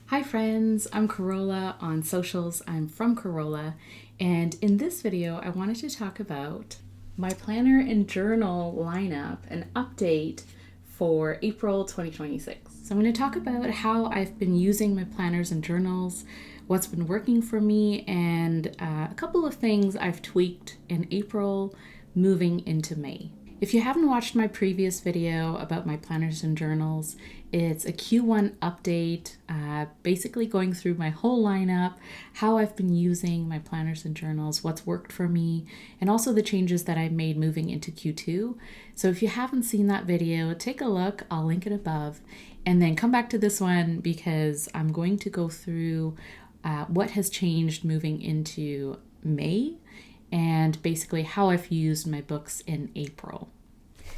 Hi friends, I'm Corolla on socials. I'm from Corolla, and in this video I wanted to talk about my planner and journal lineup, an update for April 2026. So I'm going to talk about how I've been using my planners and journals, what's been working for me, and a couple of things I've tweaked in April moving into May. If you haven't watched my previous video about my planners and journals, it's a Q1 update, basically going through my whole lineup, how I've been using my planners and journals, what's worked for me, and also the changes that I made moving into Q2. So if you haven't seen that video, take a look, I'll link it above, and then come back to this one because I'm going to go through what has changed moving into May, and basically how I've used my books in April.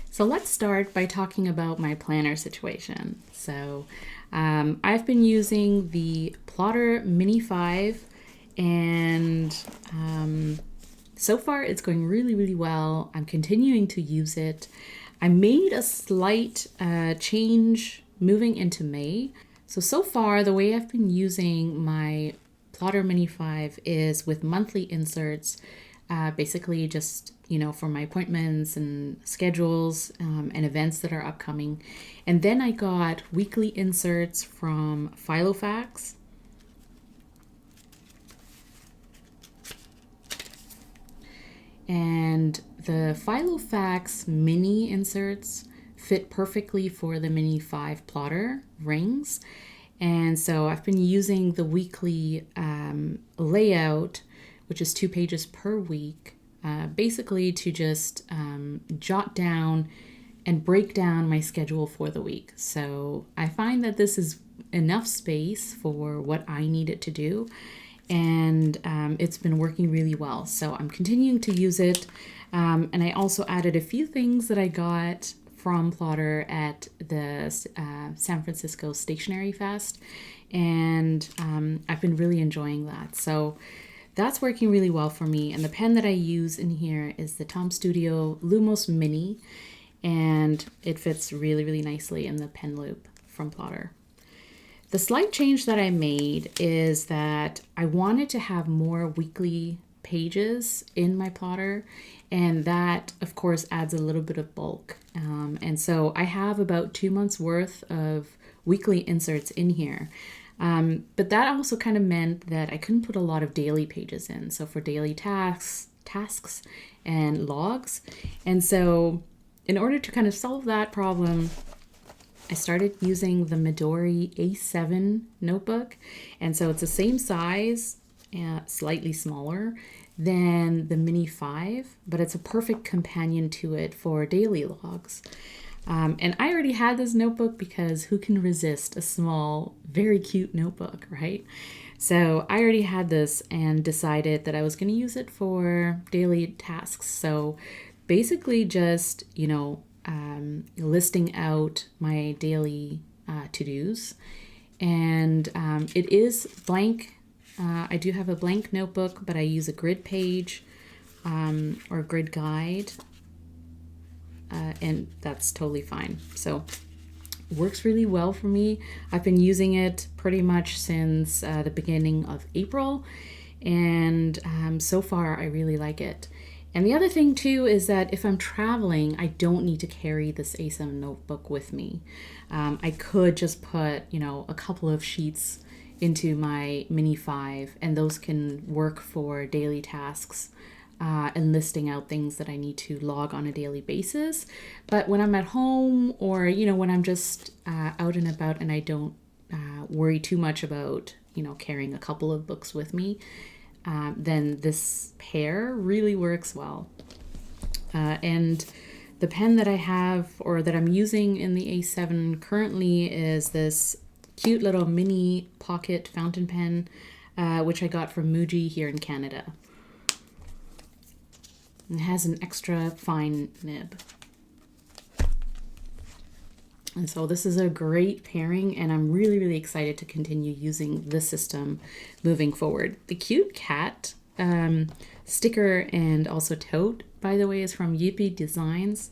So let's start by talking about my planner situation. So I've been using the Plotter Mini 5, and so far it's going really well. I'm continuing to use it. I made a slight change moving into May. So far the way I've been using my Plotter Mini 5 is with monthly inserts. Basically just, for my appointments and schedules and events that are upcoming. And then I got weekly inserts from Filofax. And the Filofax mini inserts fit perfectly for the Mini 5 plotter rings. And so I've been using the weekly layout, which is 2 pages per week, basically to just jot down and break down my schedule for the week. So I find that this is enough space for what I need it to do, and it's been working really well. So I'm continuing to use it, and I also added a few things that I got from Plotter at the San Francisco Stationery Fest, and I've been really enjoying that. So that's working really well for me. And the pen that I use in here is the Tom Studio Lumos Mini, and it fits really nicely in the pen loop from Plotter. The slight change that I made is that I wanted to have more weekly pages in my Plotter, and that of course adds a little bit of bulk. And so I have about 2 months worth of weekly inserts in here. But that also kind of meant that I couldn't put a lot of daily pages in. So for daily tasks and logs. And so in order to kind of solve that problem, I started using the Midori A7 notebook. And so it's the same size, slightly smaller than the Mini 5, but it's a perfect companion to it for daily logs. And I already had this notebook because who can resist a small, very cute notebook, right? So I already had this and decided that I was going to use it for daily tasks. So basically just, listing out my daily to-dos. And it is blank. I do have a blank notebook, but I use a grid page or a grid guide. And that's totally fine. So it works really well for me. I've been using it pretty much since the beginning of April, and so far I really like it. And the other thing too is that if I'm traveling, I don't need to carry this A7 notebook with me. I could just put, a couple of sheets into my Mini 5, and those can work for daily tasks. And listing out things that I need to log on a daily basis. But when I'm at home, or when I'm just out and about and I don't worry too much about carrying a couple of books with me, then this pair really works well. And the pen that I have, or that I'm using in the A7 currently, is this cute little mini pocket fountain pen, which I got from Muji here in Canada. It has an extra fine nib. And so this is a great pairing, and I'm really excited to continue using this system moving forward. The cute cat sticker and also tote, by the way, is from Yippee Designs.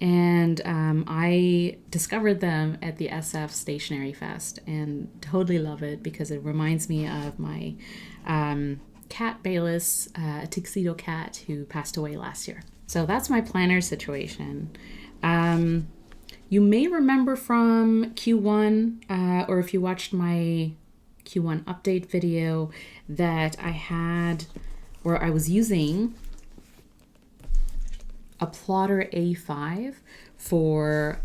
And I discovered them at the SF Stationery Fest and totally love it because it reminds me of my cat Bayless, a tuxedo cat who passed away last year. So that's my planner situation. You may remember from Q1, or if you watched my Q1 update video, that I was using a plotter A5 for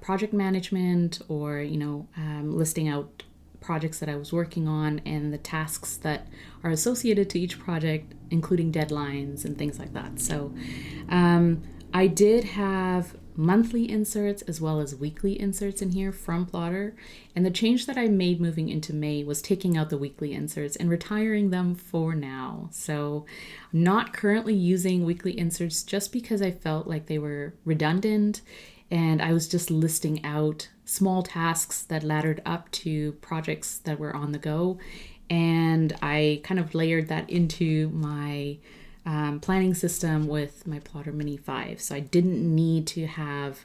project management, or listing out projects that I was working on and the tasks that are associated to each project, including deadlines and things like that. So I did have monthly inserts as well as weekly inserts in here from Plotter. And the change that I made moving into May was taking out the weekly inserts and retiring them for now. So I'm not currently using weekly inserts just because I felt like they were redundant and I was just listing out small tasks that laddered up to projects that were on the go. And I kind of layered that into my planning system with my Plotter Mini 5. So I didn't need to have,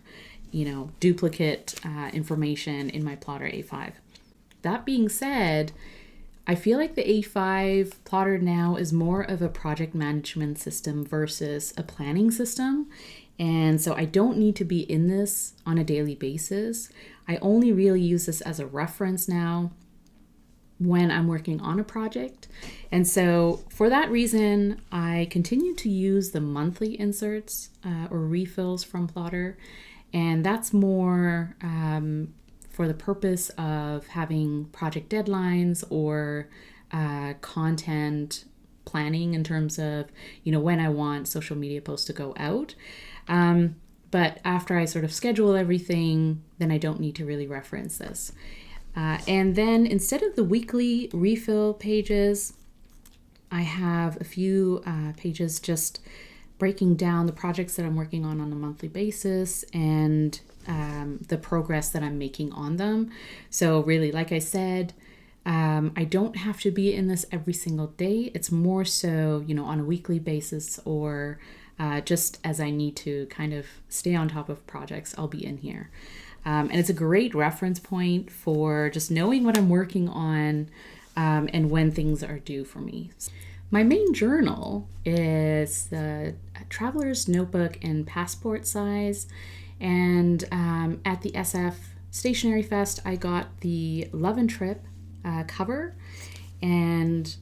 duplicate information in my Plotter A5. That being said, I feel like the A5 Plotter now is more of a project management system versus a planning system. And so I don't need to be in this on a daily basis. I only really use this as a reference now when I'm working on a project. And so for that reason, I continue to use the monthly inserts or refills from Plotter. And that's more for the purpose of having project deadlines or content planning in terms of, when I want social media posts to go out. But after I sort of schedule everything, then I don't need to really reference this. And then instead of the weekly refill pages, I have a few pages just breaking down the projects that I'm working on a monthly basis and the progress that I'm making on them. So really, like I said, I don't have to be in this every single day. It's more so, on a weekly basis or just as I need to kind of stay on top of projects, I'll be in here. And it's a great reference point for just knowing what I'm working on and when things are due for me. My main journal is the Traveler's Notebook in passport size. And at the SF Stationery Fest, I got the Love and Trip cover. And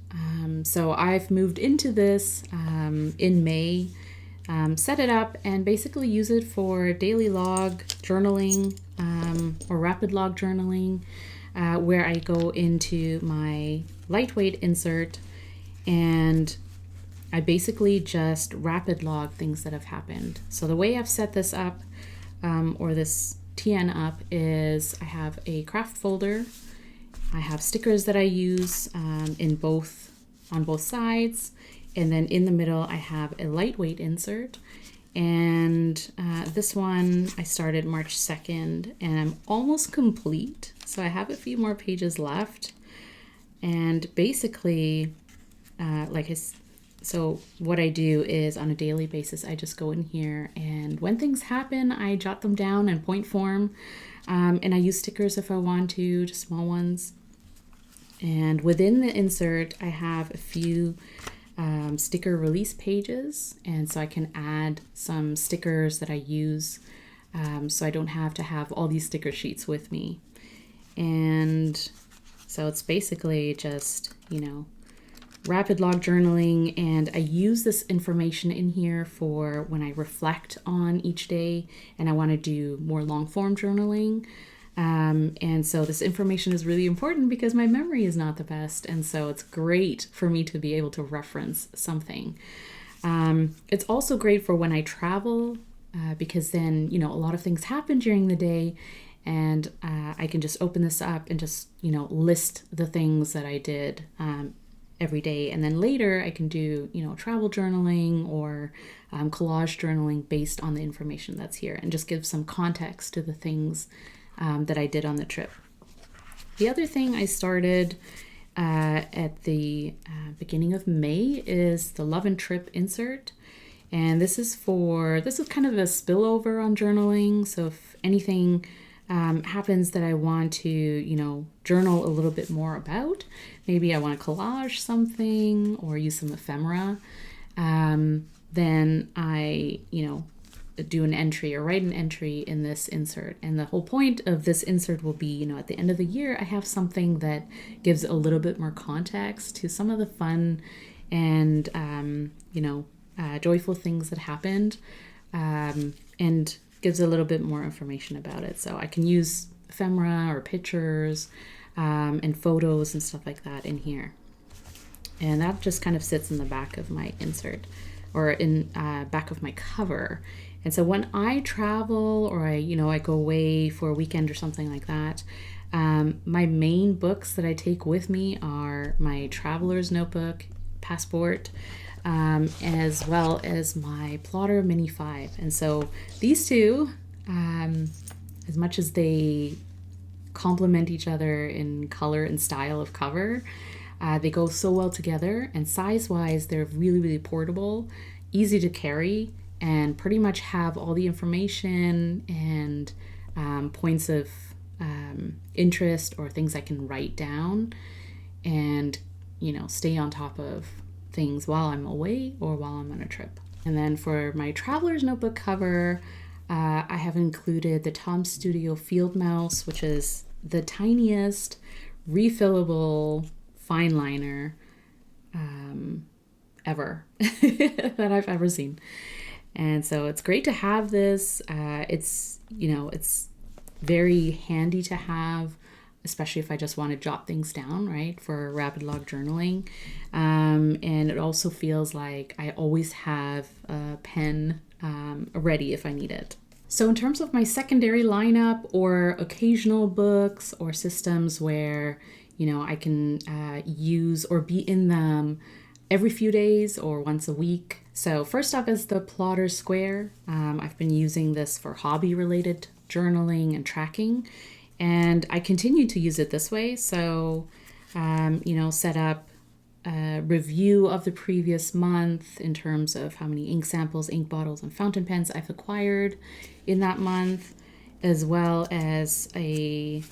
so I've moved into this in May. Set it up and basically use it for daily log journaling or rapid log journaling, where I go into my lightweight insert and I basically just rapid log things that have happened. So the way I've set this up, or this TN up, is I have a craft folder. I have stickers that I use on both sides. And then in the middle, I have a lightweight insert. And this one, I started March 2nd, and I'm almost complete. So I have a few more pages left. And basically, so what I do is on a daily basis, I just go in here, and when things happen, I jot them down in point form. And I use stickers if I want to, just small ones. And within the insert, I have a few sticker release pages, and so I can add some stickers that I use, so I don't have to have all these sticker sheets with me. And so it's basically just, rapid log journaling, and I use this information in here for when I reflect on each day and I want to do more long form journaling. And so this information is really important because my memory is not the best. And so it's great for me to be able to reference something. It's also great for when I travel, because then, a lot of things happen during the day, and I can just open this up and just, list the things that I did every day. And then later I can do, travel journaling or collage journaling based on the information that's here, and just give some context to the things that I did on the trip. The other thing I started at the beginning of May is the Love and Trip insert. And this is kind of a spillover on journaling. So if anything happens that I want to, journal a little bit more about, maybe I want to collage something or use some ephemera, then I, do an entry or write an entry in this insert. And the whole point of this insert will be, at the end of the year, I have something that gives a little bit more context to some of the fun and, joyful things that happened, and gives a little bit more information about it. So I can use ephemera or pictures and photos and stuff like that in here. And that just kind of sits in the back of my insert, or in back of my cover. And so when I travel or I go away for a weekend or something like that, my main books that I take with me are my traveler's notebook, passport, as well as my plotter Mini 5. And so these two, as much as they complement each other in color and style of cover, they go so well together, and size-wise, they're really, really portable, easy to carry, and pretty much have all the information and points of interest or things I can write down and, stay on top of things while I'm away or while I'm on a trip. And then for my traveler's notebook cover, I have included the Tom Studio Field Mouse, which is the tiniest refillable fine liner ever that I've ever seen. And so it's great to have this. It's very handy to have, especially if I just want to jot things down, right, for rapid log journaling. And it also feels like I always have a pen ready if I need it. So in terms of my secondary lineup or occasional books or systems where, I can use or be in them every few days or once a week. So first up is the Plotter Square. I've been using this for hobby-related journaling and tracking, and I continue to use it this way. So, set up a review of the previous month in terms of how many ink samples, ink bottles, and fountain pens I've acquired in that month, as well as a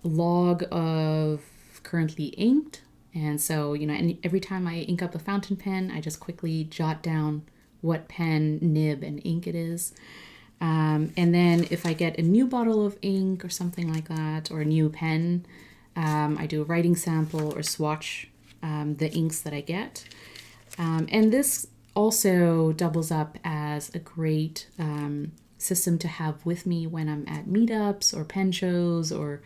log of currently inked. And so, every time I ink up a fountain pen, I just quickly jot down what pen, nib, and ink it is. And then if I get a new bottle of ink or something like that, or a new pen, I do a writing sample or swatch the inks that I get. And this also doubles up as a great system to have with me when I'm at meetups or pen shows or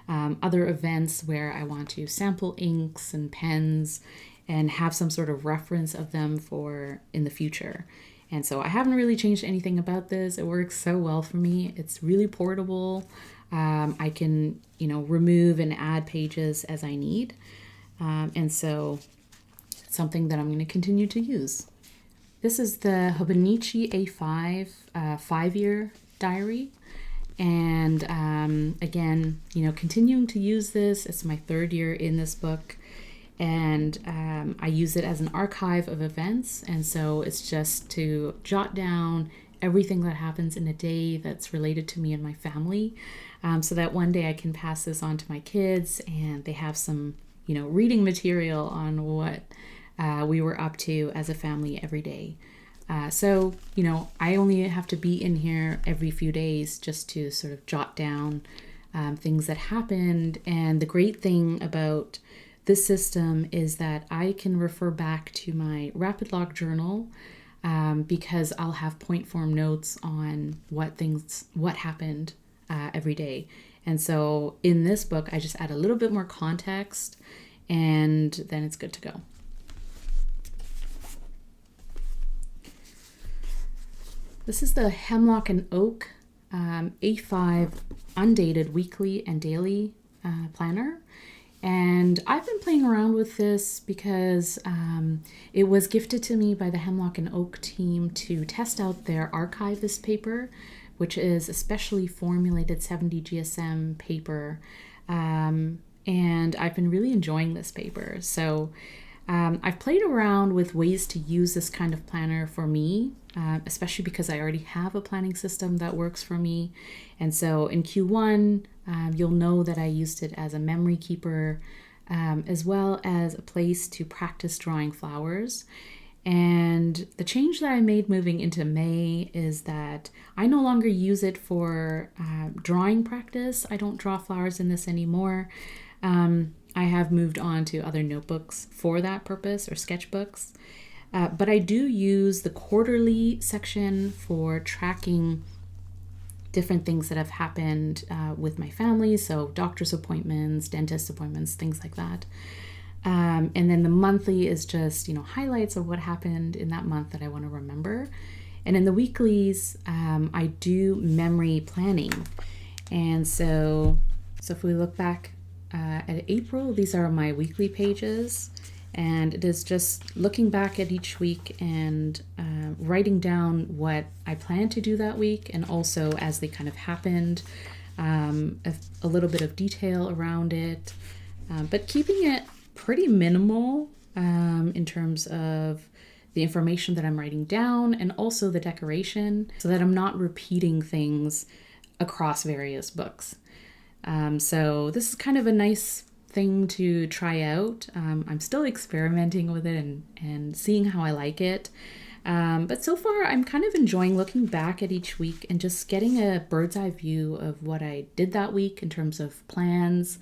other events where I want to sample inks and pens and have some sort of reference of them for in the future. And so I haven't really changed anything about this. It works so well for me. It's really portable. I can, remove and add pages as I need. And so it's something that I'm going to continue to use. This is the Hobonichi A5 5-year diary. And again, continuing to use this. It's my 3rd year in this book. And I use it as an archive of events. And so it's just to jot down everything that happens in a day that's related to me and my family, so that one day I can pass this on to my kids and they have some, reading material on what we were up to as a family every day. So, I only have to be in here every few days just to sort of jot down things that happened. And the great thing about this system is that I can refer back to my rapid log journal because I'll have point form notes on what happened every day. And so in this book, I just add a little bit more context and then it's good to go. This is the Hemlock and Oak A5 Undated weekly and daily planner. And I've been playing around with this because it was gifted to me by the Hemlock and Oak team to test out their archivist paper, which is a specially formulated 70 GSM paper. And I've been really enjoying this paper. So I've played around with ways to use this kind of planner for me, especially because I already have a planning system that works for me. And so in Q1, you'll know that I used it as a memory keeper, as well as a place to practice drawing flowers. And the change that I made moving into May is that I no longer use it for drawing practice. I don't draw flowers in this anymore. I have moved on to other notebooks for that purpose, or sketchbooks. But I do use the quarterly section for tracking different things that have happened with my family. So doctor's appointments, dentist appointments, things like that. And then the monthly is just, highlights of what happened in that month that I want to remember. And in the weeklies, I do memory planning. And so if we look back at April, these are my weekly pages. And it is just looking back at each week and writing down what I plan to do that week, and also as they kind of happened, a little bit of detail around it, but keeping it pretty minimal in terms of the information that I'm writing down, and also the decoration, so that I'm not repeating things across various books. So this is kind of a nice thing to try out. I'm still experimenting with it and seeing how I like it. But so far I'm kind of enjoying looking back at each week and just getting a bird's eye view of what I did that week in terms of plans,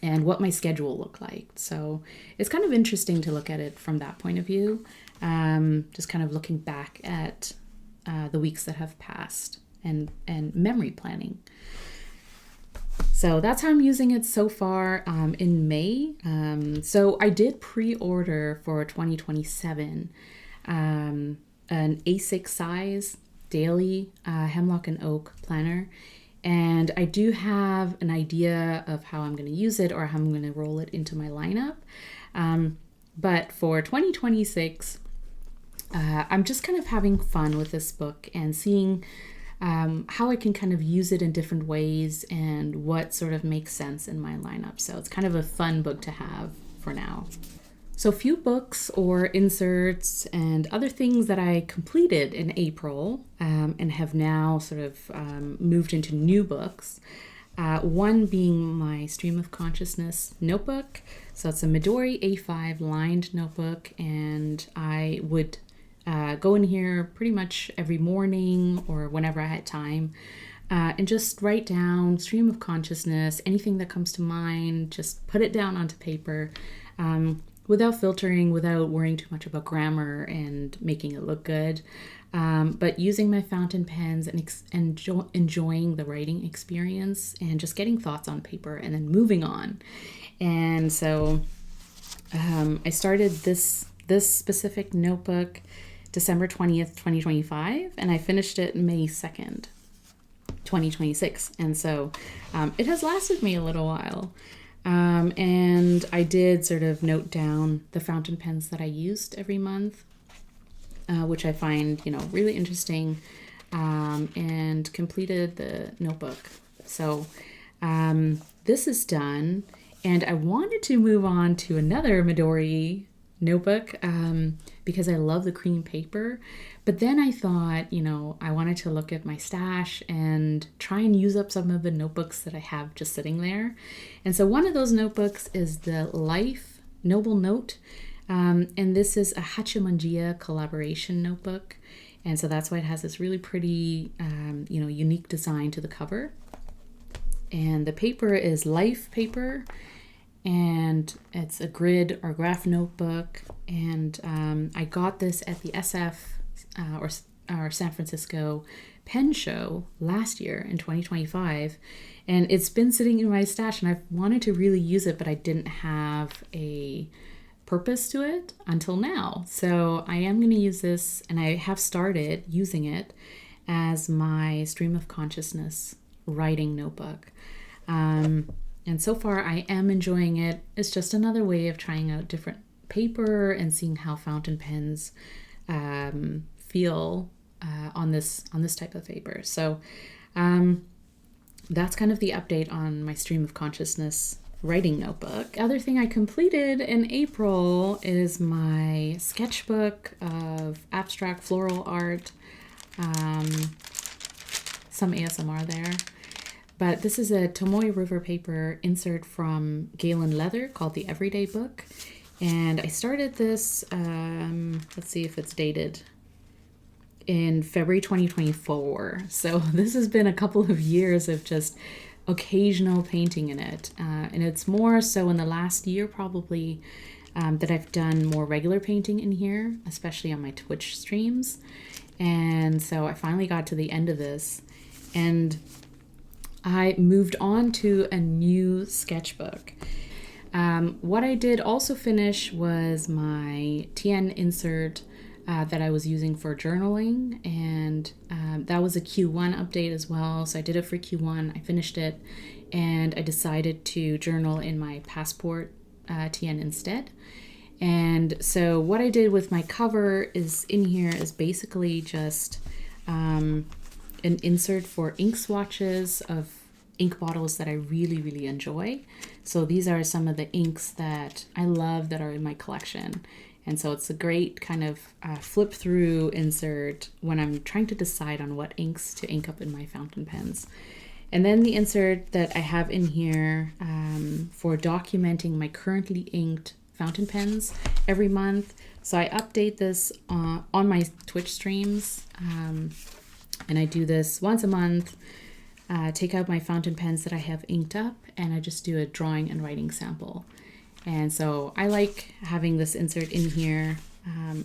and what my schedule looked like. So it's kind of interesting to look at it from that point of view, just kind of looking back at the weeks that have passed, and memory planning. So that's how I'm using it so far in May. So I did pre-order for 2027 an A6 size daily Hemlock and Oak planner. And I do have an idea of how I'm going to use it, or how I'm going to roll it into my lineup. But for 2026, I'm just kind of having fun with this book and seeing how I can kind of use it in different ways and what sort of makes sense in my lineup. So it's kind of a fun book to have for now. So a few books or inserts and other things that I completed in April and have now sort of moved into new books. One being my Stream of Consciousness notebook. So it's a Midori A5 lined notebook, and I would go in here pretty much every morning or whenever I had time, and just write down stream of consciousness, anything that comes to mind, just put it down onto paper, without filtering, without worrying too much about grammar and making it look good, but using my fountain pens and enjoying the writing experience, and just getting thoughts on paper and then moving on. And so I started this specific notebook December 20th, 2025, and I finished it May 2nd, 2026. And so it has lasted me a little while. And I did sort of note down the fountain pens that I used every month, which I find, really interesting, and completed the notebook. So this is done, and I wanted to move on to another Midori notebook because I love the cream paper. But then I thought, I wanted to look at my stash and try and use up some of the notebooks that I have just sitting there. And so one of those notebooks is the Life Noble Note. And this is a Hachimonjiya collaboration notebook. And so that's why it has this really pretty, unique design to the cover. And the paper is Life paper, and it's a grid or graph notebook. And I got this at the SF or San Francisco pen show last year in 2025, and it's been sitting in my stash, and I've wanted to really use it, but I didn't have a purpose to it until now. So I am going to use this, and I have started using it as my stream of consciousness writing notebook. And so far I am enjoying it. It's just another way of trying out different paper and seeing how fountain pens feel on this type of paper. So that's kind of the update on my stream of consciousness writing notebook. The other thing I completed in April is my sketchbook of abstract floral art. Some ASMR there. But this is a Tomoe River paper insert from Galen Leather called the Everyday Book. And I started this, let's see if it's dated, in February 2024. So this has been a couple of years of just occasional painting in it. And it's more so in the last year probably that I've done more regular painting in here, especially on my Twitch streams. And so I finally got to the end of this and I moved on to a new sketchbook. What I did also finish was my TN insert that I was using for journaling, and that was a Q1 update as well. So I did it for Q1, I finished it, and I decided to journal in my Passport TN instead. And so what I did with my cover is in here is basically just an insert for ink swatches of ink bottles that I really, really enjoy. So these are some of the inks that I love that are in my collection. And so it's a great kind of flip through insert when I'm trying to decide on what inks to ink up in my fountain pens. And then the insert that I have in here for documenting my currently inked fountain pens every month. So I update this on my Twitch streams. And I do this once a month, take out my fountain pens that I have inked up, and I just do a drawing and writing sample. And so I like having this insert in here,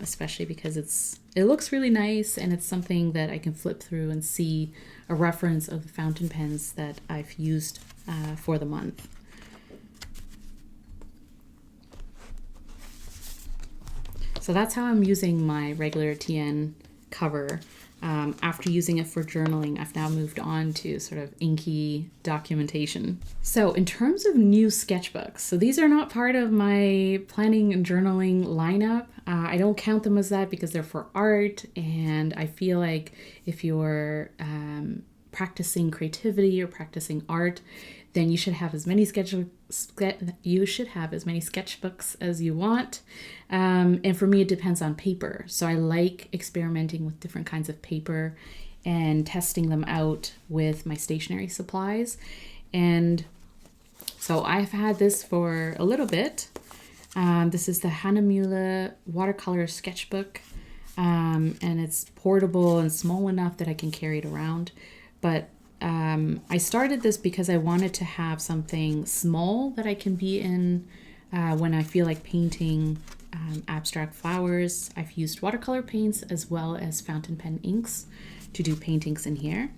especially because it looks really nice and it's something that I can flip through and see a reference of the fountain pens that I've used for the month. So that's how I'm using my regular TN cover. After using it for journaling, I've now moved on to sort of inky documentation. So in terms of new sketchbooks, so these are not part of my planning and journaling lineup. I don't count them as that because they're for art, and I feel like if you're practicing creativity or practicing art, then you should have as many sketchbooks as you want. And for me, it depends on paper. So I like experimenting with different kinds of paper and testing them out with my stationery supplies. And so I've had this for a little bit. This is the Hahnemuehle watercolor sketchbook. And it's portable and small enough that I can carry it around. But I started this because I wanted to have something small that I can be in when I feel like painting abstract flowers. I've used watercolor paints as well as fountain pen inks to do paintings in here.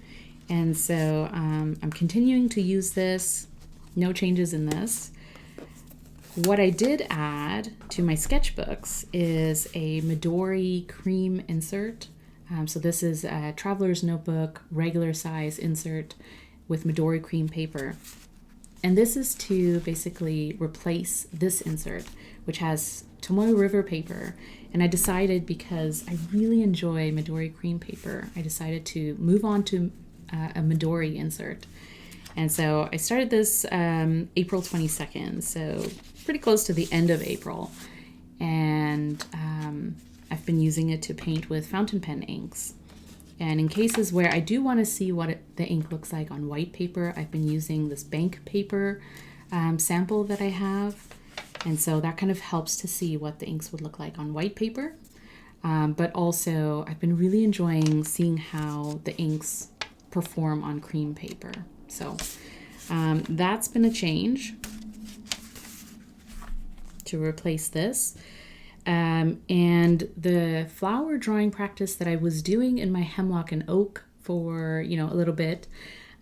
And so I'm continuing to use this. No changes in this. What I did add to my sketchbooks is a Midori cream insert. So this is a traveler's notebook, regular size insert with Midori cream paper. And this is to basically replace this insert, which has Tomoe River paper. And I decided, because I really enjoy Midori cream paper, I decided to move on to a Midori insert. And so I started this April 22nd, so pretty close to the end of April. And I've been using it to paint with fountain pen inks. And in cases where I do want to see what the ink looks like on white paper, I've been using this bank paper sample that I have. And so that kind of helps to see what the inks would look like on white paper. But also, I've been really enjoying seeing how the inks perform on cream paper. So that's been a change to replace this. And the flower drawing practice that I was doing in my Hemlock and Oak for, a little bit,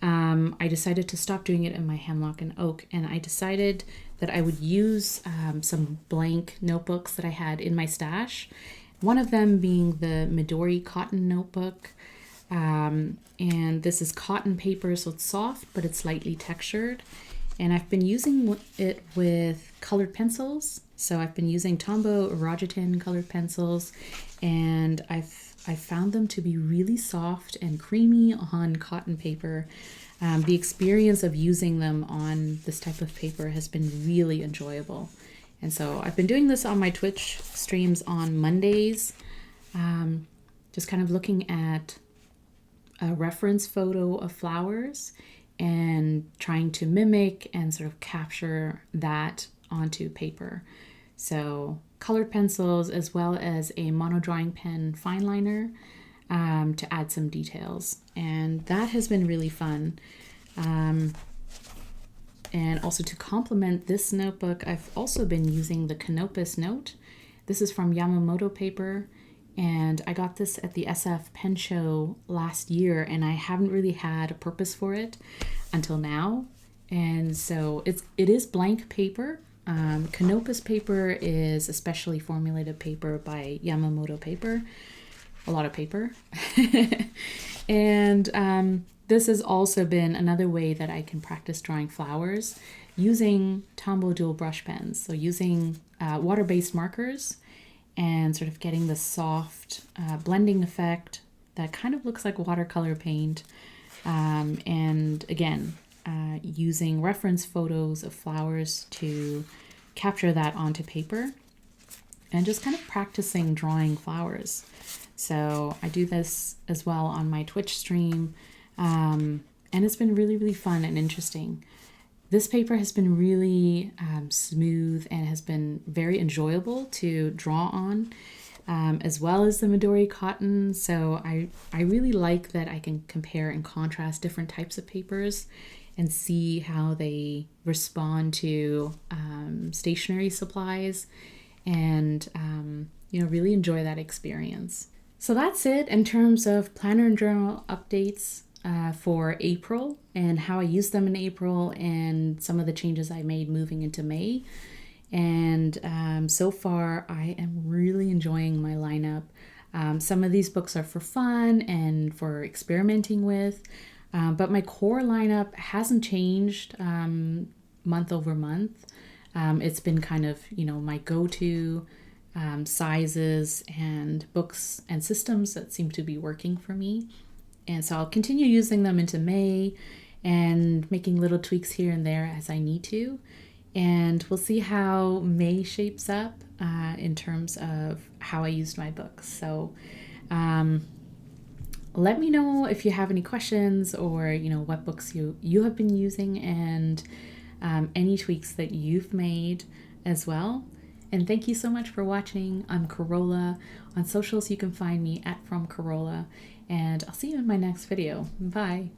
I decided to stop doing it in my Hemlock and Oak, and I decided that I would use some blank notebooks that I had in my stash. One of them being the Midori cotton notebook. And this is cotton paper, so it's soft, but it's lightly textured. And I've been using it with colored pencils. So I've been using Tombow Rogetin colored pencils, and I found them to be really soft and creamy on cotton paper. The experience of using them on this type of paper has been really enjoyable. And so I've been doing this on my Twitch streams on Mondays, just kind of looking at a reference photo of flowers and trying to mimic and sort of capture that onto paper. So colored pencils as well as a mono drawing pen fine liner to add some details. And that has been really fun. And also to complement this notebook, I've also been using the Canopus note. This is from Yamamoto paper, and I got this at the SF Pen Show last year, and I haven't really had a purpose for it until now. And so it is blank paper. Canopus paper is a specially formulated paper by Yamamoto paper. A lot of paper. And this has also been another way that I can practice drawing flowers using Tombow dual brush pens. So using water-based markers and sort of getting the soft blending effect that kind of looks like watercolor paint. And again, using reference photos of flowers to capture that onto paper and just kind of practicing drawing flowers. So I do this as well on my Twitch stream, and it's been really, really fun and interesting. This paper has been really smooth and has been very enjoyable to draw on, as well as the Midori cotton. So I really like that I can compare and contrast different types of papers and see how they respond to stationery supplies, and really enjoy that experience. So that's it in terms of planner and journal updates for April and how I used them in April and some of the changes I made moving into May. And so far I am really enjoying my lineup. Some of these books are for fun and for experimenting with, but my core lineup hasn't changed month over month. It's been kind of, my go-to sizes and books and systems that seem to be working for me. And so I'll continue using them into May and making little tweaks here and there as I need to. And we'll see how May shapes up in terms of how I used my books. So let me know if you have any questions or, what books you have been using and any tweaks that you've made as well. And thank you so much for watching. I'm Corolla. On socials, you can find me @FromCorolla. And I'll see you in my next video. Bye.